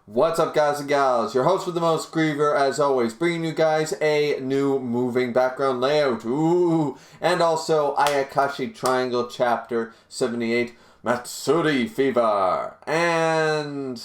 What's up, guys and gals? Your host with the most, Griever, as always, bringing you guys a new moving background layout. Ooh! And also Ayakashi Triangle Chapter 78, Matsuri Fever. And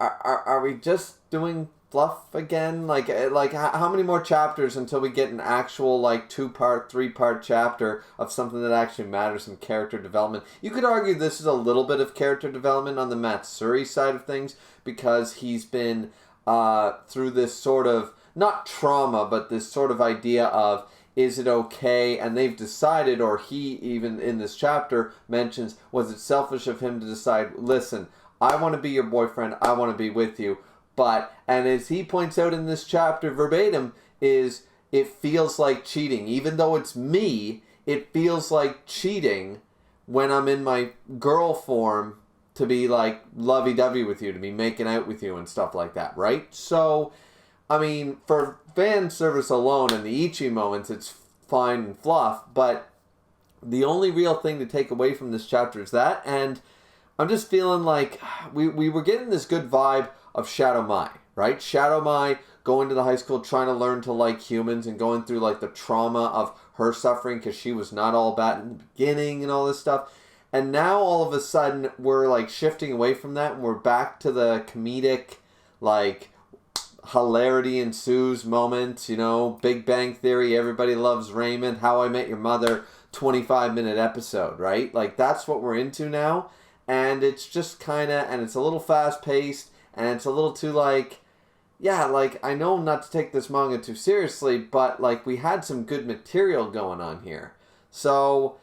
are we just doing fluff again? Like how many more chapters until we get an actual like 2-part, 3-part chapter of something that actually matters in character development? You could argue this is a little bit of character development on the Matsuri side of things because he's been through this sort of, not trauma, but this sort of idea of, is it okay? And they've decided, or he even in this chapter mentions, was it selfish of him to decide, listen, I want to be your boyfriend, I want to be with you. But, and as he points out in this chapter verbatim, is it feels like cheating. Even though it's me, it feels like cheating when I'm in my girl form to be like lovey-dovey with you, to be making out with you and stuff like that, right? So, I mean, for fan service alone and the Ichi moments, it's fine and fluff, but the only real thing to take away from this chapter is that, and I'm just feeling like we were getting this good vibe of Shadow Mai, right? Shadow Mai going to the high school, trying to learn to like humans and going through like the trauma of her suffering because she was not all bad in the beginning and all this stuff. And now all of a sudden we're like shifting away from that and we're back to the comedic like hilarity ensues moment, you know, Big Bang Theory, Everybody Loves Raymond, How I Met Your Mother, 25-minute episode, right? Like that's what we're into now. And it's just kind of, and it's a little fast-paced, and it's a little too, like, yeah, like, I know not to take this manga too seriously, but, like, we had some good material going on here. So,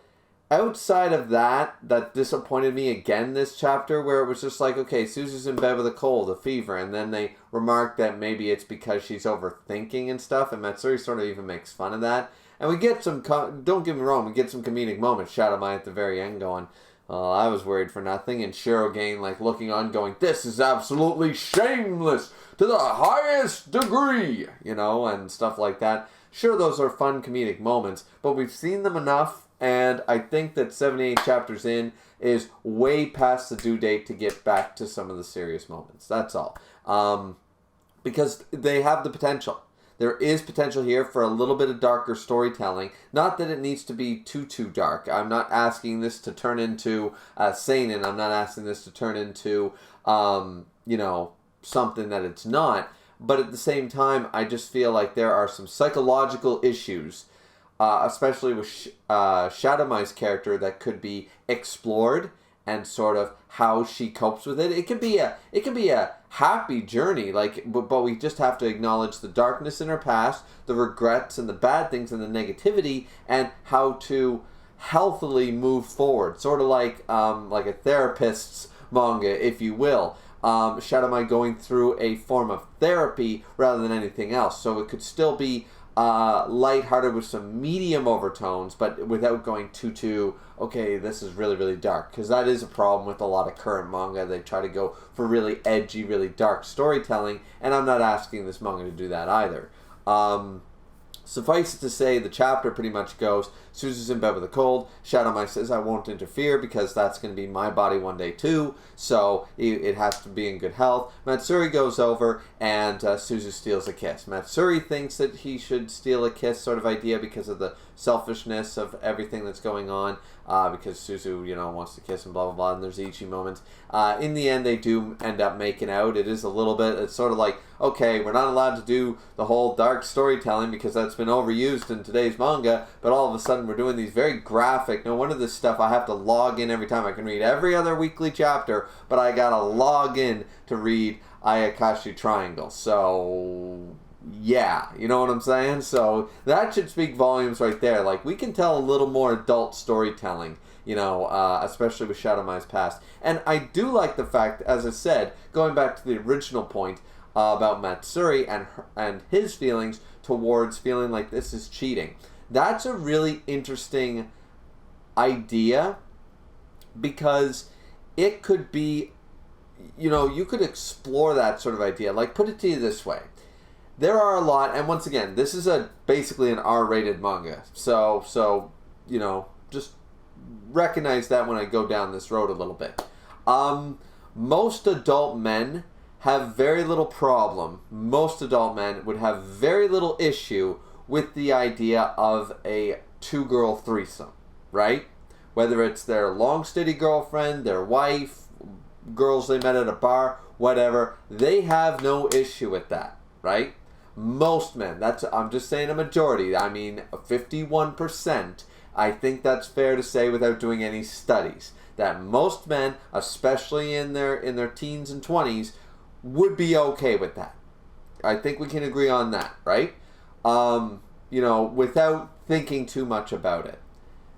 outside of that disappointed me again this chapter, where it was just like, okay, Suzu's in bed with a cold, a fever, and then they remark that maybe it's because she's overthinking and stuff, and Matsuri sort of even makes fun of that. And we get some, don't get me wrong, we get some comedic moments, Shadow Mai at the very end going, I was worried for nothing, and Shirogane like looking on going, this is absolutely shameless to the highest degree, you know, and stuff like that. Sure, those are fun comedic moments, but we've seen them enough, and I think that 78 chapters in is way past the due date to get back to some of the serious moments. That's all. Because they have the potential. There is potential here for a little bit of darker storytelling. Not that it needs to be too dark. I'm not asking this to turn into seinen. I'm not asking this to turn into, you know, something that it's not. But at the same time, I just feel like there are some psychological issues, especially with Shadow Mai's character, that could be explored and sort of how she copes with it. It can be a happy journey, like, but we just have to acknowledge the darkness in her past, the regrets and the bad things and the negativity, and how to healthily move forward. Sort of like a therapist's manga, if you will. Shadow Mai going through a form of therapy rather than anything else. So it could still be lighthearted with some medium overtones, but without going too, okay, this is really, really dark. Because that is a problem with a lot of current manga. They try to go for really edgy, really dark storytelling, and I'm not asking this manga to do that either. Suffice it to say, the chapter pretty much goes, Suzu's in bed with a cold, Shadow Mai says, I won't interfere because that's going to be my body one day too, so it has to be in good health. Matsuri goes over and Suzu steals a kiss. Matsuri thinks that he should steal a kiss sort of idea because of the selfishness of everything that's going on, because Suzu, you know, wants to kiss and blah, blah, blah, and there's Ichi moments. In the end, they do end up making out. It is a little bit, it's sort of like, okay, we're not allowed to do the whole dark storytelling because that's been overused in today's manga, but all of a sudden we're doing these very graphic, no wonder this stuff I have to log in every time. I can read every other weekly chapter, but I gotta log in to read Ayakashi Triangle. So yeah, you know what I'm saying? So that should speak volumes right there. Like, we can tell a little more adult storytelling, you know, especially with Shadow Mai's past. And I do like the fact, as I said, going back to the original point about Matsuri and his feelings towards feeling like this is cheating. That's a really interesting idea because it could be, you know, you could explore that sort of idea. Like, put it to you this way. There are a lot, and once again, this is basically an R-rated manga. So you know, just recognize that when I go down this road a little bit. most adult men have very little problem. Most adult men would have very little issue with the idea of a two-girl threesome, right? Whether it's their long-steady girlfriend, their wife, girls they met at a bar, whatever, they have no issue with that, right? Most men, I'm just saying a majority, I mean 51%, I think that's fair to say without doing any studies, that most men, especially in their teens and 20s, would be okay with that. I think we can agree on that, right? Without thinking too much about it.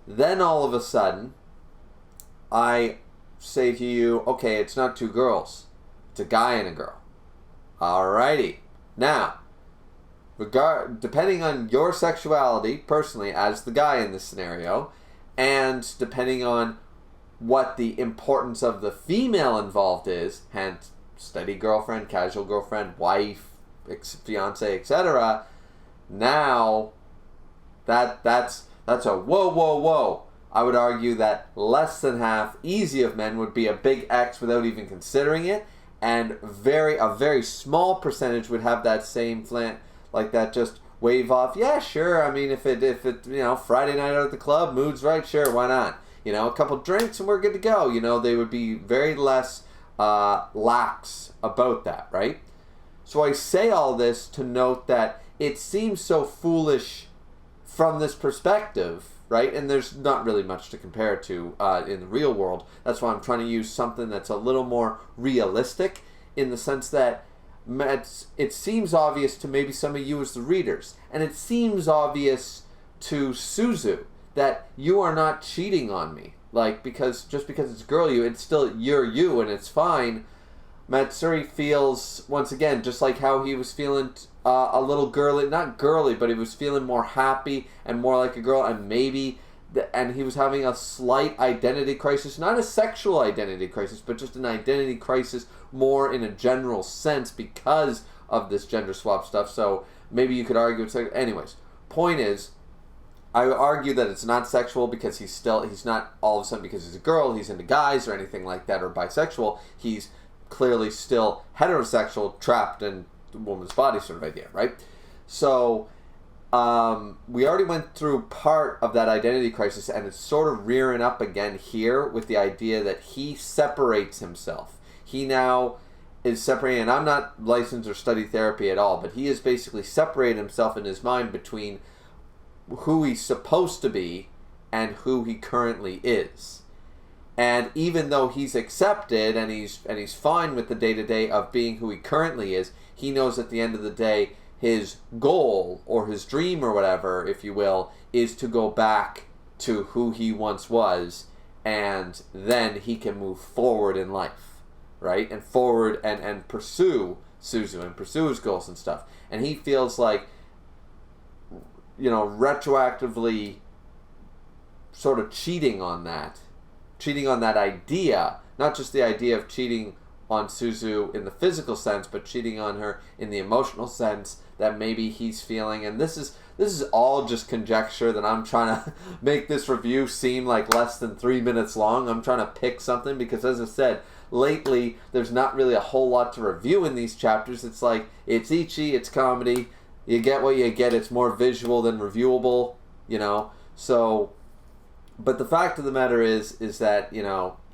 Then all of a sudden, I say to you, okay, it's not two girls. It's a guy and a girl. Alrighty. Now, depending on your sexuality, personally, as the guy in this scenario, and depending on what the importance of the female involved is, hence steady girlfriend, casual girlfriend, wife, fiance, etc., now that's a whoa. I would argue that less than half, easy of men, would be a big X without even considering it, and a very small percentage would have that same like that, just wave off. Yeah, sure. I mean, if it Friday night out at the club, mood's right, sure, why not? A couple drinks and we're good to go. They would be very less lax about that, right? So I say all this to note that it seems so foolish from this perspective, right? And there's not really much to compare to in the real world. That's why I'm trying to use something that's a little more realistic, in the sense that it seems obvious to maybe some of you as the readers, and it seems obvious to Suzu that you are not cheating on me. Like, because it's girl you, it's still you're you, and it's fine. Matsuri feels, once again, just like how he was feeling a little girly, not girly, but he was feeling more happy and more like a girl, and and he was having a slight identity crisis, not a sexual identity crisis, but just an identity crisis more in a general sense because of this gender swap stuff. So maybe you could argue it's like, anyways, point is, I would argue that it's not sexual because he's not all of a sudden, because he's a girl, he's into guys or anything like that, or bisexual. He's clearly still heterosexual, trapped in the woman's body sort of idea, right? So we already went through part of that identity crisis, and it's sort of rearing up again here with the idea that he separates himself. He now is separating, and I'm not licensed or study therapy at all, but he has basically separated himself in his mind between who he's supposed to be and who he currently is. And even though he's accepted and he's fine with the day-to-day of being who he currently is, he knows at the end of the day his goal or his dream or whatever, if you will, is to go back to who he once was, and then he can move forward in life, right? And forward and pursue Suzu and pursue his goals and stuff. And he feels like, retroactively sort of cheating on that idea, not just the idea of cheating on Suzu in the physical sense, but cheating on her in the emotional sense that maybe he's feeling. And this is all just conjecture that I'm trying to make this review seem like less than 3 minutes long. I'm trying to pick something because, as I said, lately there's not really a whole lot to review in these chapters. It's like, it's ecchi, it's comedy, you get what you get, it's more visual than reviewable, so, but the fact of the matter is that,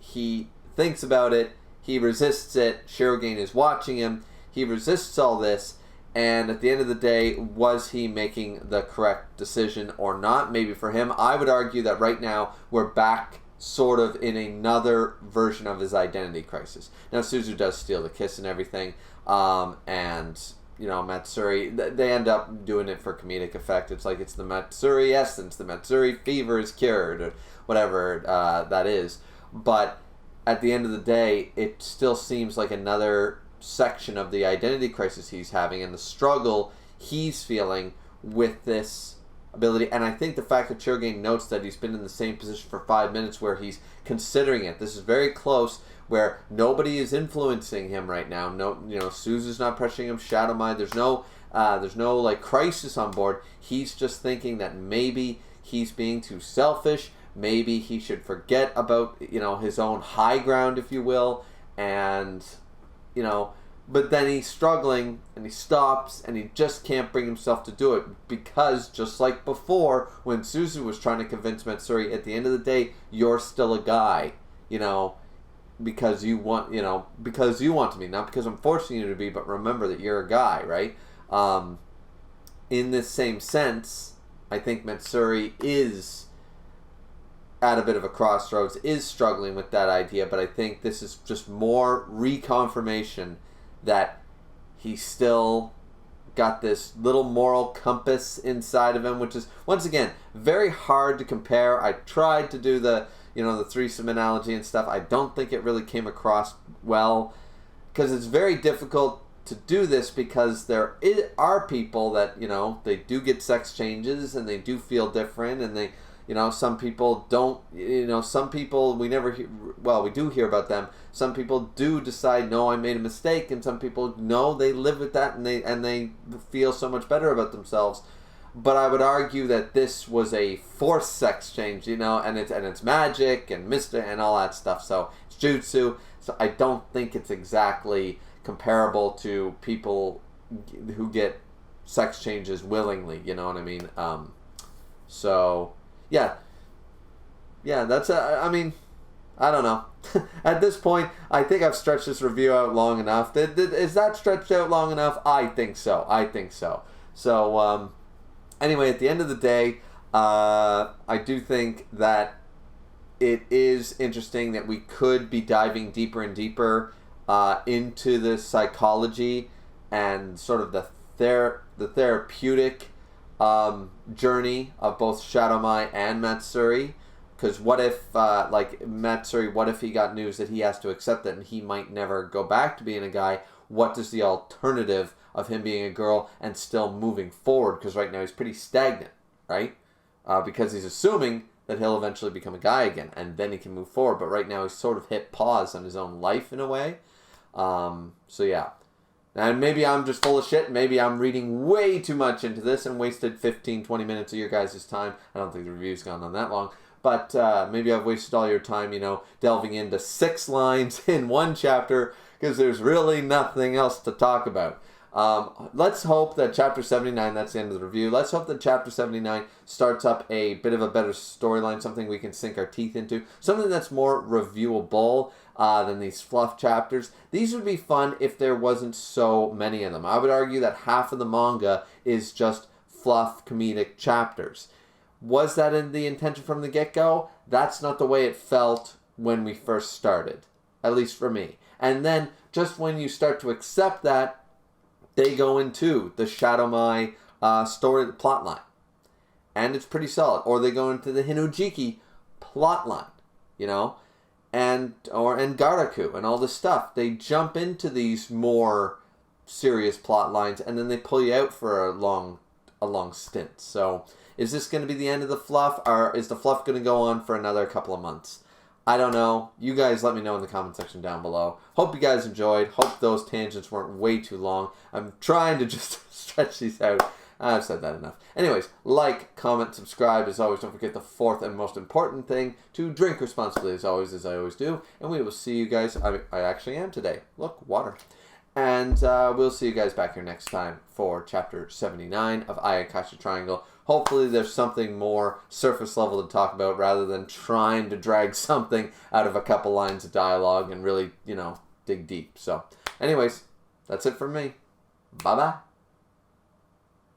he thinks about it, he resists it, Shirogane is watching him, he resists all this, and at the end of the day, was he making the correct decision or not? Maybe for him. I would argue that right now, we're back sort of in another version of his identity crisis. Now, Suzu does steal the kiss and everything, and Matsuri, they end up doing it for comedic effect. It's like it's the Matsuri essence, the Matsuri fever is cured, or whatever that is. But at the end of the day, it still seems like another section of the identity crisis he's having and the struggle he's feeling with this ability. And I think the fact that Shirogane notes that he's been in the same position for 5 minutes where he's considering it, this is very close, where nobody is influencing him right now. No, Suzu's not pressuring him. Shadow Mind. There's no like crisis on board. He's just thinking that maybe he's being too selfish. Maybe he should forget about his own high ground, if you will, and, you know, but then he's struggling, and he stops, and he just can't bring himself to do it, because just like before, when Suzu was trying to convince Matsuri, at the end of the day, you're still a guy, you know, because you want to be, not because I'm forcing you to be, but remember that you're a guy, right? In this same sense, I think Matsuri is at a bit of a crossroads, is struggling with that idea, but I think this is just more reconfirmation that he's still got this little moral compass inside of him, which is, once again, very hard to compare. I tried to do the threesome analogy and stuff. I don't think it really came across well, because it's very difficult to do this, because there are people that, they do get sex changes and they do feel different, and they, some people don't, some people we never hear, well, we do hear about them. Some people do decide, no, I made a mistake, and some people, no, they live with that, and they feel so much better about themselves. But I would argue that this was a forced sex change, and it's magic and mystic and all that stuff. So it's jutsu. So I don't think it's exactly comparable to people who get sex changes willingly. You know what I mean? So yeah, that's I don't know. At this point, I think I've stretched this review out long enough. Is that stretched out long enough? I think so. So, anyway, at the end of the day, I do think that it is interesting that we could be diving deeper and deeper into the psychology and sort of the therapeutic journey of both Shadow Mai and Matsuri. Because what if, Matsuri, what if he got news that he has to accept it and he might never go back to being a guy? What is the alternative of him being a girl and still moving forward? Because right now he's pretty stagnant, right? Because he's assuming that he'll eventually become a guy again, and then he can move forward. But right now he's sort of hit pause on his own life in a way. So yeah. And maybe I'm just full of shit. Maybe I'm reading way too much into this and wasted 15, 20 minutes of your guys' time. I don't think the review's gone on that long. But maybe I've wasted all your time, delving into 6 lines in one chapter, because there's really nothing else to talk about. Let's hope that Chapter 79, that's the end of the review, let's hope that Chapter 79 starts up a bit of a better storyline, something we can sink our teeth into, something that's more reviewable than these fluff chapters. These would be fun if there wasn't so many of them. I would argue that half of the manga is just fluff comedic chapters. Was that in the intention from the get-go? That's not the way it felt when we first started, at least for me. And then, just when you start to accept that, they go into the Shadow Mai story plotline. And it's pretty solid. Or they go into the Hinojiki plotline, and Garaku and all this stuff. They jump into these more serious plot lines, and then they pull you out for a long stint. So, is this going to be the end of the fluff, or is the fluff going to go on for another couple of months? I don't know. You guys let me know in the comment section down below. Hope you guys enjoyed. Hope those tangents weren't way too long. I'm trying to just stretch these out. I've said that enough. Anyways, like, comment, subscribe. As always, don't forget the 4th and most important thing, to drink responsibly as I always do. And we will see you guys. I actually am today. Look, water. And we'll see you guys back here next time for Chapter 79 of Ayakashi Triangle. Hopefully there's something more surface level to talk about, rather than trying to drag something out of a couple lines of dialogue and really, dig deep. So, anyways, that's it from me. Bye-bye.